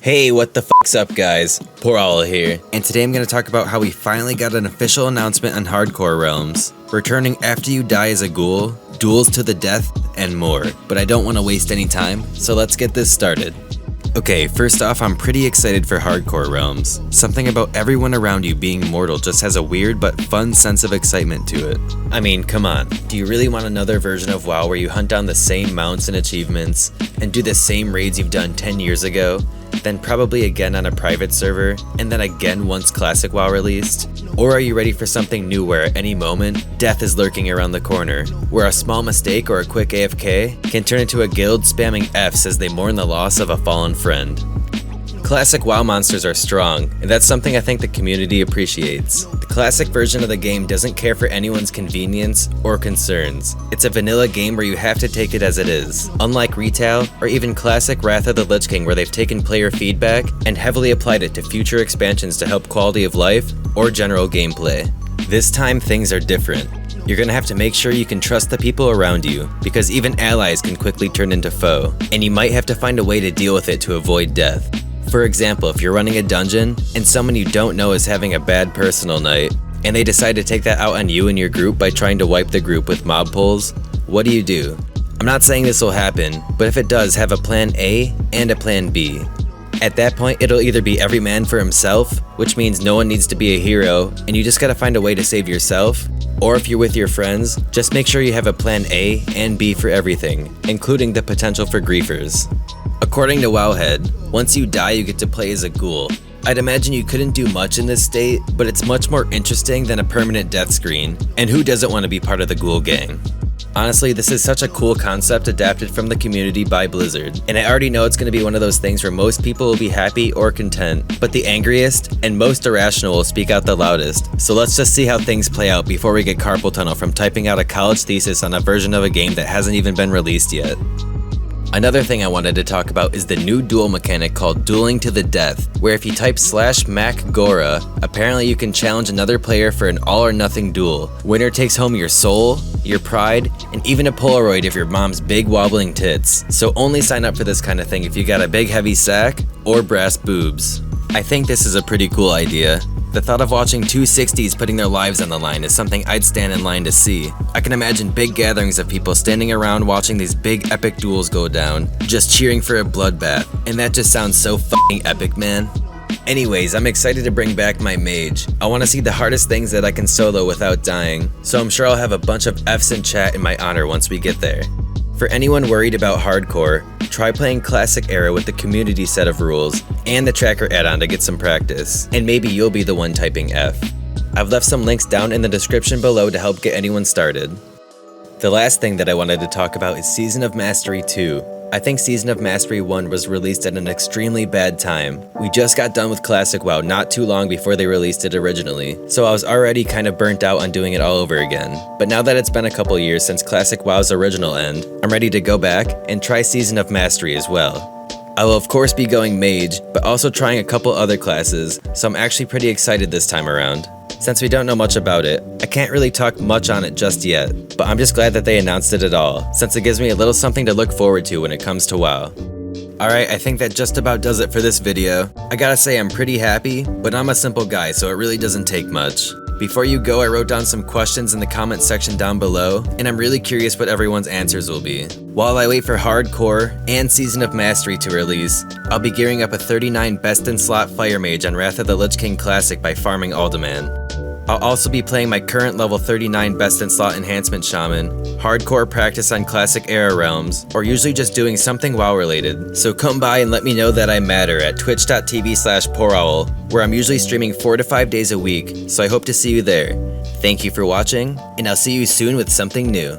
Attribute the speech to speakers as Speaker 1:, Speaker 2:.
Speaker 1: Hey, what the fuck's up, guys? Porowl here, and today I'm going to talk about how we finally got an official announcement on Hardcore Realms. Returning after you die as a ghoul, duels to the death, and more. But I don't want to waste any time, so let's get this started. Okay, first off, I'm pretty excited for Hardcore Realms. Something about everyone around you being mortal just has a weird but fun sense of excitement to it. I mean, come on, do you really want another version of WoW where you hunt down the same mounts and achievements, and do the same raids you've done 10 years ago? Then probably again on a private server, and then again once Classic WoW released? Or are you ready for something new where at any moment, death is lurking around the corner, where a small mistake or a quick AFK can turn into a guild spamming Fs as they mourn the loss of a fallen friend? Classic WoW monsters are strong, and that's something I think the community appreciates. The classic version of the game doesn't care for anyone's convenience or concerns. It's a vanilla game where you have to take it as it is. Unlike retail, or even classic Wrath of the Lich King where they've taken player feedback and heavily applied it to future expansions to help quality of life or general gameplay. This time things are different. You're gonna have to make sure you can trust the people around you, because even allies can quickly turn into foe, and you might have to find a way to deal with it to avoid death. For example, if you're running a dungeon and someone you don't know is having a bad personal night, and they decide to take that out on you and your group by trying to wipe the group with mob pulls, what do? I'm not saying this will happen, but if it does, have a plan A and a plan B. At that point, it'll either be every man for himself, which means no one needs to be a hero, and you just gotta find a way to save yourself, or if you're with your friends, just make sure you have a plan A and B for everything, including the potential for griefers. According to WoWhead, once you die you get to play as a ghoul. I'd imagine you couldn't do much in this state, but it's much more interesting than a permanent death screen, and who doesn't want to be part of the ghoul gang? Honestly, this is such a cool concept adapted from the community by Blizzard, and I already know it's going to be one of those things where most people will be happy or content, but the angriest and most irrational will speak out the loudest. So let's just see how things play out before we get carpal tunnel from typing out a college thesis on a version of a game that hasn't even been released yet. Another thing I wanted to talk about is the new duel mechanic called Dueling to the Death, where if you type /MacGora, apparently you can challenge another player for an all or nothing duel. Winner takes home your soul, your pride, and even a Polaroid of your mom's big wobbling tits. So only sign up for this kind of thing if you got a big heavy sack or brass boobs. I think this is a pretty cool idea. The thought of watching two 60s putting their lives on the line is something I'd stand in line to see. I can imagine big gatherings of people standing around watching these big epic duels go down, just cheering for a bloodbath, and that just sounds so fucking epic, man. Anyways, I'm excited to bring back my mage. I want to see the hardest things that I can solo without dying, so I'm sure I'll have a bunch of Fs in chat in my honor once we get there. For anyone worried about hardcore, try playing Classic Era with the community set of rules and the tracker add-on to get some practice, and maybe you'll be the one typing F. I've left some links down in the description below to help get anyone started. The last thing that I wanted to talk about is Season of Mastery 2. I think Season of Mastery 1 was released at an extremely bad time. We just got done with Classic WoW not too long before they released it originally, so I was already kind of burnt out on doing it all over again. But now that it's been a couple years since Classic WoW's original end, I'm ready to go back and try Season of Mastery as well. I will of course be going mage, but also trying a couple other classes, so I'm actually pretty excited this time around. Since we don't know much about it, I can't really talk much on it just yet, but I'm just glad that they announced it at all, since it gives me a little something to look forward to when it comes to WoW. Alright, I think that just about does it for this video. I gotta say I'm pretty happy, but I'm a simple guy so it really doesn't take much. Before you go, I wrote down some questions in the comment section down below, and I'm really curious what everyone's answers will be. While I wait for Hardcore and Season of Mastery to release, I'll be gearing up a 39 best in slot Fire Mage on Wrath of the Lich King Classic by farming Alderman. I'll also be playing my current level 39 best in slot Enhancement Shaman, hardcore practice on Classic Era Realms, or usually just doing something WoW related. So come by and let me know that I matter at twitch.tv/Porowl, where I'm usually streaming 4 to 5 days a week, so I hope to see you there. Thank you for watching, and I'll see you soon with something new.